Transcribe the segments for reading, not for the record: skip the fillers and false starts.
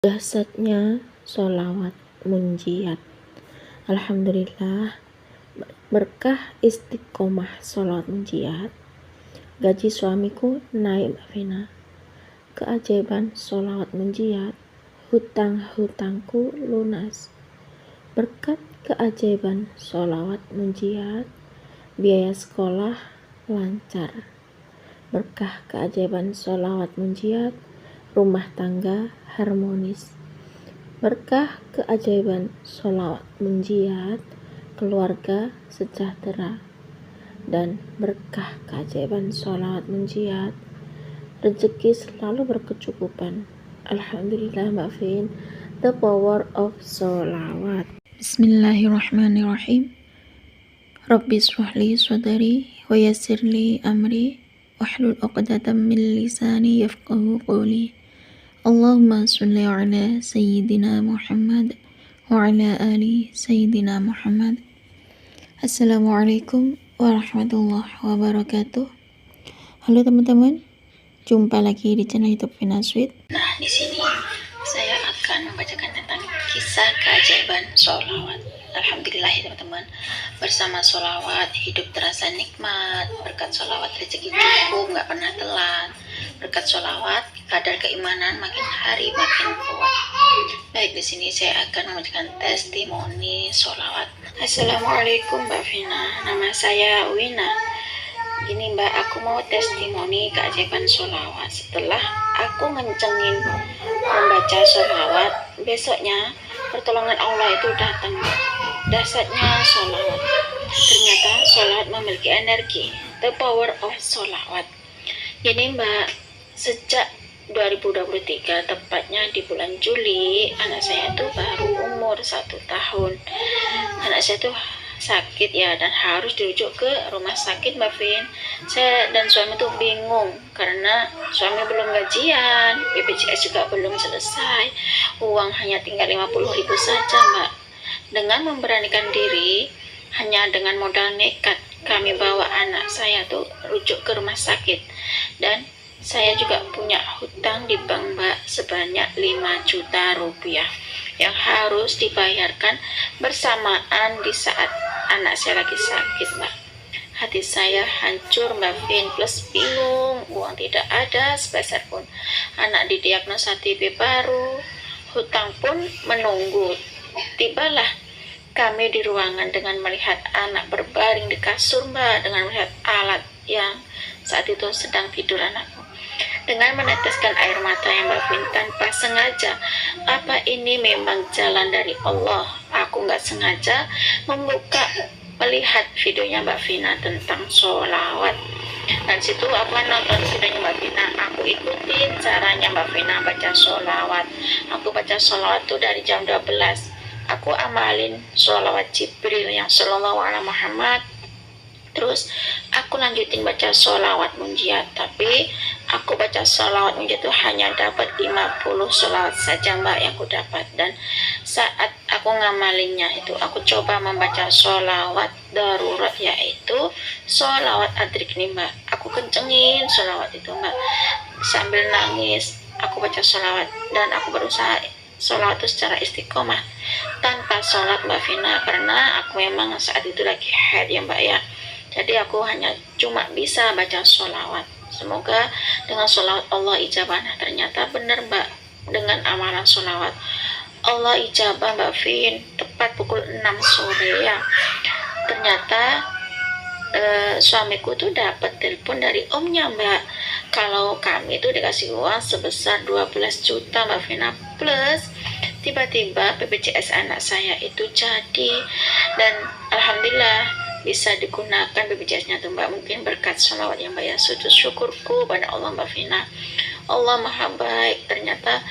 Dahsyatnya sholawat munjiat. Alhamdulillah, berkah istiqomah sholawat munjiat, gaji suamiku naik, Mbak Vina. Keajaiban sholawat munjiat, hutang-hutangku lunas. Berkat keajaiban sholawat munjiat, biaya sekolah lancar. Berkah keajaiban sholawat munjiat, rumah tangga harmonis. Berkah keajaiban sholawat munjiat, keluarga sejahtera. Dan berkah keajaiban sholawat munjiat, rezeki selalu berkecukupan. Alhamdulillah, Mbak Vin, the power of sholawat. Bismillahirrahmanirrahim. Rabbi shrahli sadri wa yassirli amri wahlul 'uqdatam min lisani yafqahu qawli. Allahumma sholli ala sayyidina Muhammad wa ala ali sayyidina Muhammad. Assalamualaikum warahmatullahi wabarakatuh. Halo teman-teman, jumpa lagi di channel YouTube Vina Sweet. Nah, di sini saya akan membacakan tentang kisah keajaiban sholawat. Alhamdulillah ya teman-teman, bersama sholawat hidup terasa nikmat. Berkat sholawat rezeki cukup, gak pernah telat. Berkat sholawat kadar keimanan makin hari makin kuat. Baik, di sini saya akan membacakan testimoni sholawat. Assalamualaikum Mbak Vina, nama saya Wina. Gini Mbak, aku mau testimoni keajaiban sholawat. Setelah aku ngencengin membaca sholawat, besoknya pertolongan Allah itu datang. Dahsyatnya sholawat. Ternyata sholawat memiliki energi. The power of sholawat. Jadi Mbak, sejak 2023, tepatnya di bulan Juli, anak saya tuh baru umur 1 tahun. Anak saya tuh sakit ya, dan harus dirujuk ke rumah sakit, Mbak Vin. Saya dan suami tuh bingung karena suami belum gajian, BPJS juga belum selesai, uang hanya tinggal 50.000 saja, Mbak. Dengan memberanikan diri, hanya dengan modal nekat, kami bawa anak saya tuh rujuk ke rumah sakit. Dan saya juga punya hutang di bank, Mbak, sebanyak 5 juta rupiah yang harus dibayarkan bersamaan di saat anak saya lagi sakit, Mbak. Hati saya hancur, Mbak Vin, plus bingung, uang tidak ada sepeser pun. Anak didiagnosa TB baru, hutang pun menunggu. Tibalah kami di ruangan dengan melihat anak berbaring di kasur, Mbak, dengan melihat alat yang saat itu sedang tidur anakku. Dengan meneteskan air mata yang Mbak Vin tanpa sengaja. Apa ini memang jalan dari Allah? Aku nggak sengaja melihat videonya Mbak Vina tentang sholawat. Dan situ aku nonton videonya Mbak Vina, aku ikutin caranya Mbak Vina baca sholawat. Aku baca sholawat tuh dari jam 12. Aku amalin sholawat Jibril yang sallallahu alaihi Muhammad. Terus aku lanjutin baca sholawat munjiat, tapi aku baca sholawat munjiat itu hanya dapat 50 sholawat saja, Mbak, yang aku dapat. Dan saat aku ngamalinnya itu, aku coba membaca sholawat darurat, yaitu sholawat adrik nih, Mbak. Aku kencengin sholawat itu, Mbak, sambil nangis. Aku baca sholawat dan aku berusaha sholawat itu secara istiqomah tanpa sholat, Mbak Vina, karena aku memang saat itu lagi haid ya, Mbak ya. Jadi aku hanya cuma bisa baca sholawat. Semoga dengan sholawat Allah ijabah. Nah, ternyata benar, Mbak, dengan amalan sholawat Allah ijabah, Mbak Vin, tepat pukul 6 sore ya. Ternyata suamiku tuh dapat telepon dari omnya, Mbak, kalau kami tuh dikasih uang sebesar 12 juta, Mbak Vina, plus tiba-tiba BPJS anak saya itu jadi. Dan alhamdulillah bisa digunakan BPJS-nya tuh, Mbak, mungkin berkat sholawat yang Mbak ya. Sujud syukurku pada Allah, Mbak Vina. Allah maha baik, ternyata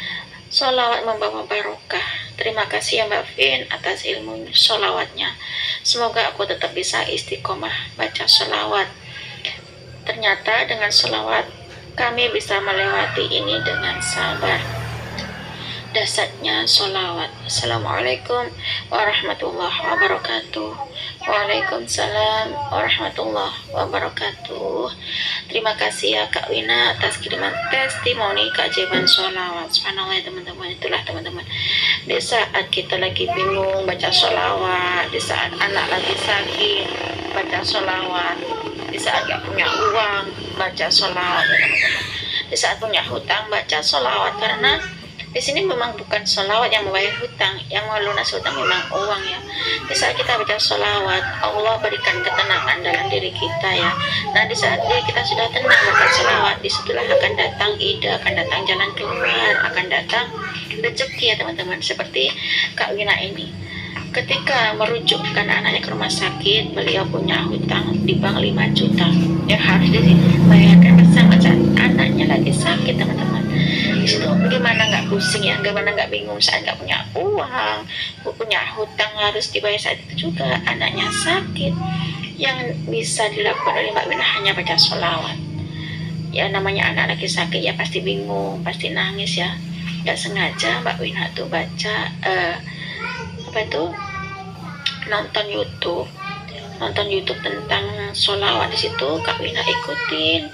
sholawat membawa barokah. Terima kasih ya Mbak Vin atas ilmu sholawatnya. Semoga aku tetap bisa istiqomah baca sholawat. Ternyata dengan sholawat kami bisa melewati ini dengan sabar. dasarnya sholawat. Assalamualaikum warahmatullahi wabarakatuh. Waalaikumsalam warahmatullahi wabarakatuh. Terima kasih ya Kak Wina atas kiriman testimoni keajaiban sholawat. Subhanallah ya teman-teman. Itulah teman-teman, di saat kita lagi bingung baca sholawat, di saat anak lagi sakit baca sholawat, di saat gak punya uang baca sholawat ya teman-teman, di saat punya hutang baca sholawat. Karena di sini memang bukan sholawat yang membayar hutang, yang melunas hutang memang uang ya. Di saat kita baca sholawat, Allah berikan ketenangan dalam diri kita ya. Nah di saat kita sudah tenang baca sholawat, disitulah akan datang ide, akan datang jalan keluar, akan datang rezeki ya teman-teman. Seperti Kak Wina ini, ketika merujukkan anaknya ke rumah sakit, beliau punya hutang di bank 5 juta yang harus dibayarkan bersama saat anaknya lagi sakit teman-teman. Di situ gimana nggak pusing ya, gimana nggak bingung saat nggak punya uang, punya hutang harus dibayar saat itu juga anaknya sakit. Yang bisa dilakukan oleh Mbak Wina hanya baca sholawat ya. Namanya anak lagi sakit ya pasti bingung, pasti nangis ya. Nggak sengaja Mbak Wina tuh baca nonton YouTube tentang sholawat. Di situ Kak Wina ikutin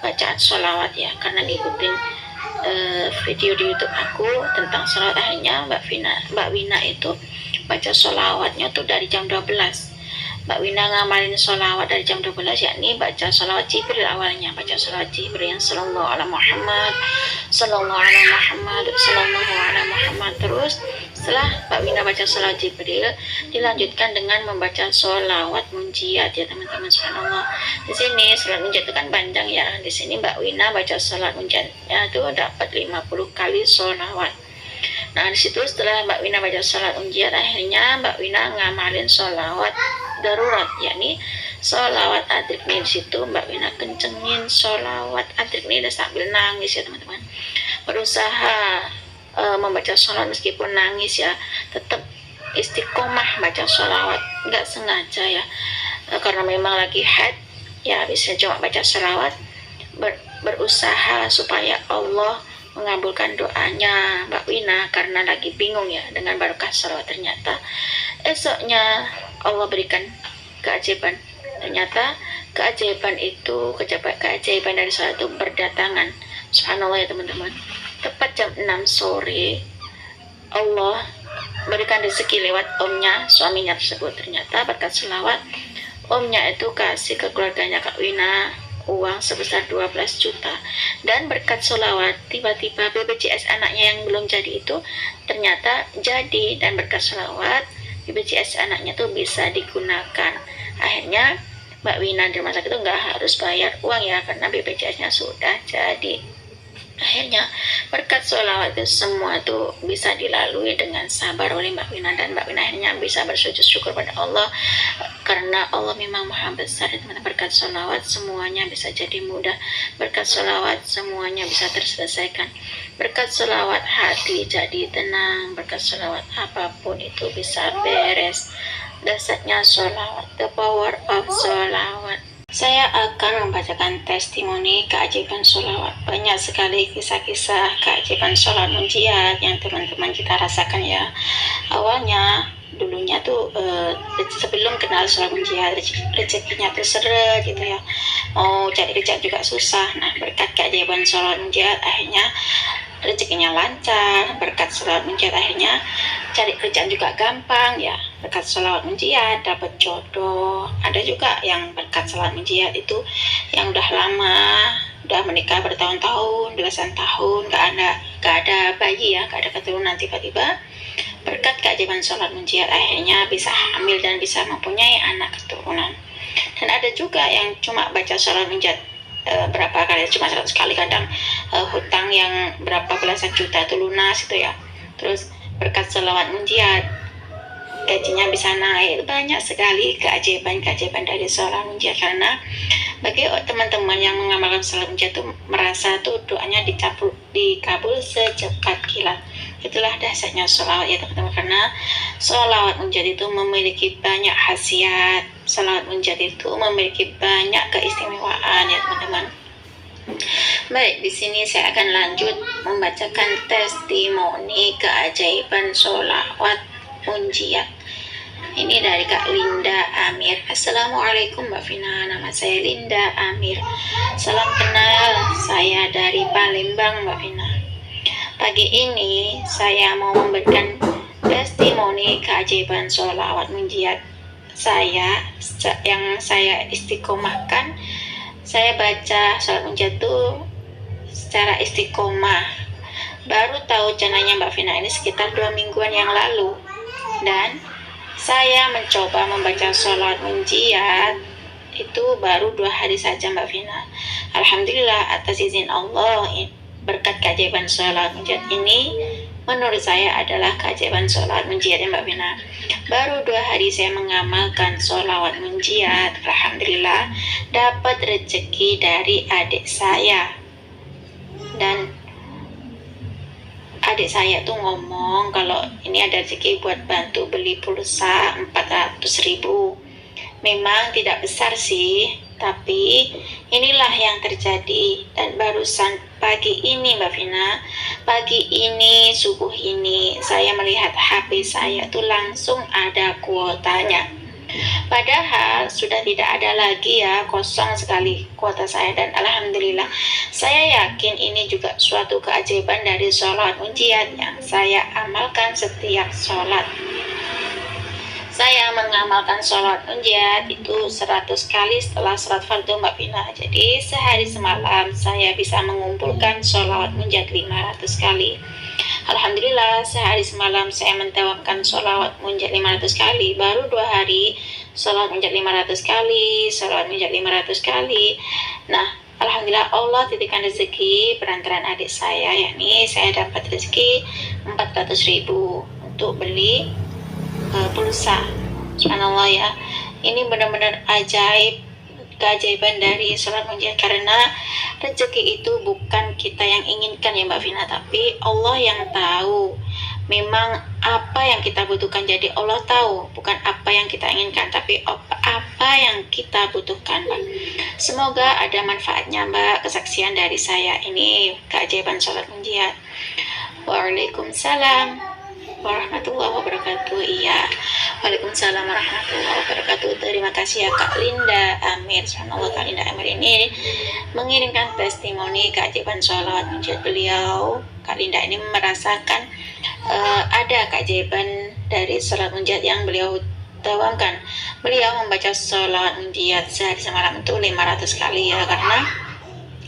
bacaan sholawat ya, karena ngikutin video di YouTube aku tentang sholawat. Akhirnya Mbak Wina itu baca sholawatnya tuh dari jam 12. Mbak Wina ngamalin sholawat dari jam 12, yakni baca sholawat Jibril awalnya, baca sholawat Jibril yang sallallahu ala Muhammad, sallallahu ala Muhammad, sallallahu ala Muhammad. Terus setelah Mbak Wina baca sholawat Jibril, dilanjutkan dengan membaca sholawat munjiat ya teman-teman. Subhanallah, di sini sholawat munjiat itu kan panjang ya. Di sini Mbak Wina baca sholawat munjiatnya itu dapat 50 kali sholawat. Nah di situ setelah Mbak Wina baca sholawat munjiat, akhirnya Mbak Wina ngamalin sholawat darurat, yakni sholawat adrik nih. Di situ Mbak Wina kencengin sholawat adrik nih sambil nangis ya teman-teman. Berusaha membaca sholawat meskipun nangis ya, tetap istiqomah baca sholawat, nggak sengaja ya, karena memang lagi haid ya bisa cuma baca sholawat. Berusaha supaya Allah mengabulkan doanya Mbak Wina karena lagi bingung ya dengan barokah sholawat. Ternyata esoknya Allah berikan keajaiban. Ternyata keajaiban dari sholawat itu berdatangan. Subhanallah ya teman-teman, tepat jam 6 sore Allah berikan rezeki lewat omnya, suaminya tersebut. Ternyata berkat sholawat, omnya itu kasih ke keluarganya Kak Wina uang sebesar 12 juta. Dan berkat sholawat tiba-tiba BPJS anaknya yang belum jadi itu ternyata jadi, dan berkat sholawat BPJS anaknya tuh bisa digunakan. Akhirnya Mbak Wina di rumah sakit itu nggak harus bayar uang ya, karena BPJS-nya sudah jadi. Akhirnya berkat sholawat itu semua tuh bisa dilalui dengan sabar oleh Mbak Wina, dan Mbak Wina akhirnya bisa bersujud syukur pada Allah karena Allah memang maha besar. Berkat sholawat semuanya bisa jadi mudah, berkat sholawat semuanya bisa terselesaikan, berkat sholawat hati jadi tenang, berkat sholawat apapun itu bisa beres. Dasarnya sholawat, the power of sholawat. Saya akan membacakan testimoni keajaiban sholawat. Banyak sekali kisah-kisah keajaiban sholawat munjiat yang teman-teman kita rasakan ya. Awalnya dulunya tuh sebelum kenal sholawat munjiat, rezekinya tuh seret gitu ya, mau cari rezeki juga susah. Nah berkat keajaiban sholawat munjiat akhirnya rezekinya lancar. Berkat sholawat munjiat akhirnya cari kerjaan juga gampang ya. Berkat sholawat munjiat dapat jodoh. Ada juga yang berkat sholawat munjiat itu yang udah lama, udah menikah bertahun-tahun, belasan tahun, gak ada bayi ya, gak ada keturunan, tiba-tiba berkat keajaiban sholawat munjiat akhirnya bisa hamil dan bisa mempunyai anak keturunan. Dan ada juga yang cuma baca sholawat munjiat berapa kali, cuma 100 kali, kadang hutang yang berapa belasan juta itu lunas itu ya. Terus berkat sholawat munjiat gajinya bisa naik. Banyak sekali keajaiban dari sholawat munjiat, karena bagi teman-teman yang mengamalkan sholawat munjiat itu merasa tuh doanya dikabul secepat kilat. Itulah dasarnya sholawat ya teman-teman, karena sholawat munjiat itu memiliki banyak khasiat, sholawat munjiat itu memiliki banyak keistimewaan ya teman-teman. Baik, di sini saya akan lanjut membacakan testimoni keajaiban sholawat munjiat. Ini dari Kak Linda Amir. Assalamualaikum Mbak Vina, nama saya Linda Amir. Salam kenal, saya dari Palembang Mbak Vina. Pagi ini saya mau memberikan testimoni keajaiban sholawat munjiat saya yang saya istiqomahkan. Saya baca sholawat munjiat itu secara istiqomah. Baru tahu channelnya Mbak Vina ini sekitar 2 mingguan yang lalu. Dan saya mencoba membaca sholawat munjiat itu baru 2 hari saja Mbak Vina. Alhamdulillah atas izin Allah, berkat keajaiban sholawat munjiat ini menurut saya adalah keajaiban sholawat munjiat ya Mbak Vina. Baru 2 hari saya mengamalkan sholawat munjiat, alhamdulillah dapat rezeki dari adik saya. Dan adik saya tuh ngomong kalau ini ada rezeki buat bantu beli pulsa 400.000. Memang tidak besar sih, tapi inilah yang terjadi. Dan barusan pagi ini Mbak Vina, pagi ini subuh ini saya melihat HP saya tuh langsung ada kuotanya. Padahal sudah tidak ada lagi ya, kosong sekali kuota saya. Dan alhamdulillah saya yakin ini juga suatu keajaiban dari sholawat munjiat yang saya amalkan setiap sholat. Saya mengamalkan sholawat munjiat itu 100 kali setelah sholat fardu Mbak Vina. Jadi sehari semalam saya bisa mengumpulkan sholawat munjiat 500 kali. Alhamdulillah sehari semalam saya mendawamkan sholawat munjiat 500 kali. Baru 2 hari sholawat munjiat 500 kali, sholawat munjiat 500 kali. Nah, alhamdulillah Allah titipkan rezeki perantaran adik saya, yakni saya dapat rezeki 400.000 untuk beli pulsa. Subhanallah ya, ini benar-benar ajaib, keajaiban dari sholat munjiat, karena rezeki itu bukan kita yang inginkan ya Mbak Vina, tapi Allah yang tahu memang apa yang kita butuhkan. Jadi Allah tahu bukan apa yang kita inginkan, tapi apa yang kita butuhkan Mbak. Semoga ada manfaatnya Mbak kesaksian dari saya ini keajaiban sholat munjiat. Waalaikumsalam warahmatullahi wabarakatuh. Iya, waalaikumsalam warahmatullahi wabarakatuh. Terima kasih ya Kak Linda Amir. Subhanallah, Kak Linda Amir ini mengirimkan testimoni keajaiban sholawat munjiat beliau. Kak Linda ini merasakan ada keajaiban dari sholawat munjiat yang beliau dawamkan. Beliau membaca sholawat munjiat sehari semalam itu 500 kali ya, karena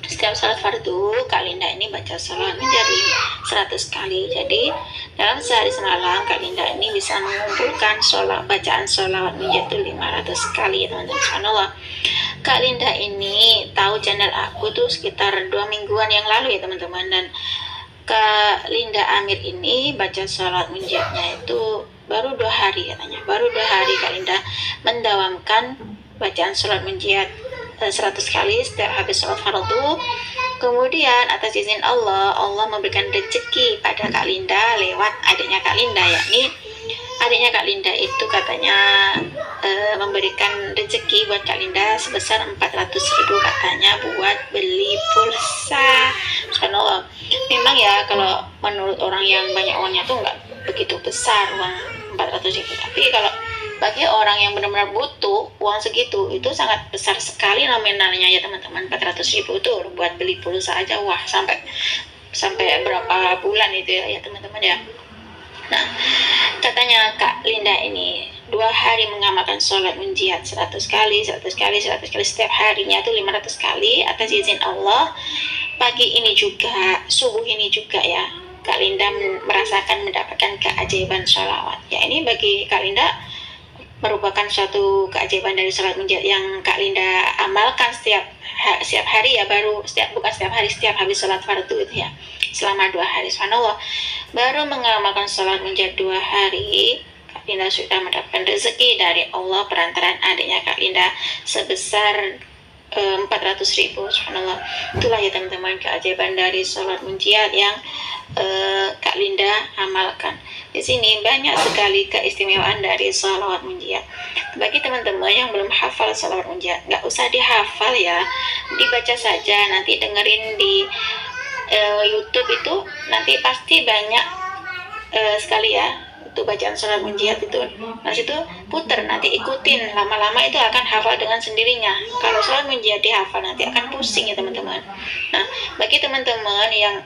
setiap sholat fardu Kak Linda ini baca sholawat munjiat 100 kali. Jadi dalam sehari semalam Kak Linda ini bisa mengumpulkan bacaan sholawat munjiat itu 500 kali ya teman-teman. Subhanallah, Kak Linda ini tahu channel aku tuh sekitar 2 mingguan yang lalu ya teman-teman. Dan Kak Linda Amir ini baca sholawat munjiatnya itu baru 2 hari katanya. Baru 2 hari Kak Linda mendawamkan bacaan sholawat munjiat 100 kali setiap habis sholat fardu. Kemudian atas izin Allah, Allah memberikan rezeki pada Kak Linda lewat adiknya Kak Linda, yakni adiknya Kak Linda itu katanya memberikan rezeki buat Kak Linda sebesar 400.000 katanya buat beli pulsa. Subhanallah, memang ya kalau menurut orang yang banyak uangnya tuh nggak begitu besar uang 400.000, tapi kalau bagi orang yang benar-benar butuh uang segitu itu sangat besar sekali nominalnya ya teman-teman. 400.000 itu buat beli pulsa aja, wah sampai berapa bulan itu ya teman-teman ya. Nah, katanya Kak Linda ini 2 hari mengamalkan sholat munjiat 100 kali setiap harinya itu 500 kali atas izin Allah. Pagi ini juga, subuh ini juga ya, Kak Linda merasakan mendapatkan keajaiban sholawat. Ya, ini bagi Kak Linda merupakan suatu keajaiban dari sholat munjiat yang Kak Linda amalkan setiap hari ya, bukan setiap hari, setiap habis sholat fardu itu ya, selama 2 hari. Subhanallah, baru mengamalkan sholat munjiat 2 hari Kak Linda sudah mendapatkan rezeki dari Allah perantaran adiknya Kak Linda sebesar 400.000. Subhanallah, itulah ya teman-teman keajaiban dari sholat munjiat yang Kak Linda amalkan. di sini banyak sekali keistimewaan dari sholawat munjiat. Bagi teman-teman yang belum hafal sholawat munjiat, nggak usah dihafal ya, dibaca saja. Nanti dengerin di YouTube itu nanti pasti banyak sekali ya itu bacaan sholawat munjiat itu. Nah situ puter, nanti ikutin, lama-lama itu akan hafal dengan sendirinya. Kalau sholawat munjiat dihafal nanti akan pusing ya teman-teman. Nah bagi teman-teman yang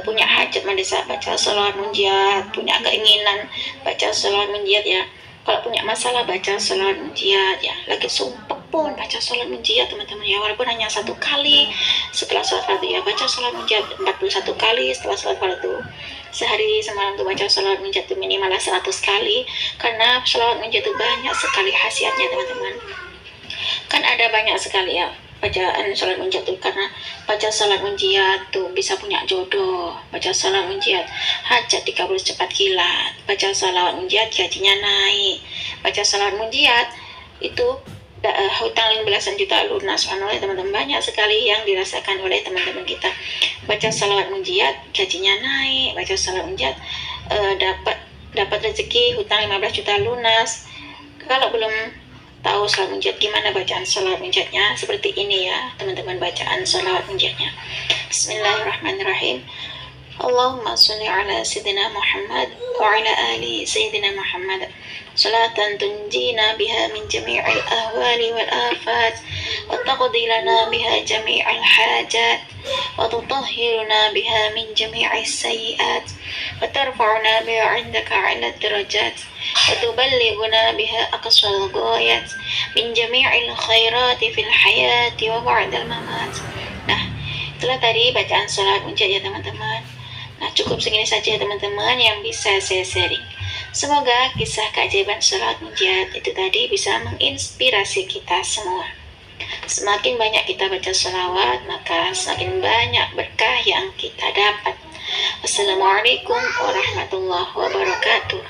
punya hajat mendesak baca sholawat munjiat, punya keinginan baca sholawat munjiat ya, kalau punya masalah baca sholawat munjiat ya, lagi sumpah pun baca sholawat munjiat teman-teman ya, walaupun hanya 1 kali setelah sholat fardu ya, baca sholawat munjiat 41 kali setelah sholat fardu. Sehari semalam tuh baca sholawat munjiat tuh minimal 100 kali, karena sholawat munjiat itu banyak sekali khasiatnya teman-teman. Kan ada banyak sekali ya bacaan sholawat munjiat tuh, karena baca sholawat munjiat tuh bisa punya jodoh, baca sholawat munjiat hajat dikabul cepat kilat, baca sholawat munjiat gajinya naik, baca sholawat munjiat itu hutang belasan juta lunas. Subhanallah teman-teman, banyak sekali yang dirasakan oleh teman-teman kita. Baca sholawat munjiat gajinya naik, baca sholawat munjiat dapat rezeki hutang 15 juta lunas. Kalau belum tahu sholawat munjiat gimana bacaan sholawat munjiatnya, seperti ini ya teman-teman bacaan sholawat munjiatnya. Bismillahirrahmanirrahim. Allahumma sholli ala sayyidina Muhammad wa ala ali sayyidina Muhammad salatan tunjina biha min jami'il ahwali wal afat wa taqdi lana biha jami'al hajat wa tutahhiruna biha min jami'is sayyi'at wa tarfa'una biha 'indaka 'ala darajat wa tuballighuna biha aqsal ghayat min jami'il khairati fil hayati wa ba'dal mamat. Nah, itulah tadi bacaan sholawat munjiat ya teman-teman. Nah, cukup segini saja teman-teman yang bisa saya sharing. Semoga kisah keajaiban sholawat munjiat itu tadi bisa menginspirasi kita semua. Semakin banyak kita baca sholawat, maka semakin banyak berkah yang kita dapat. Wassalamualaikum warahmatullahi wabarakatuh.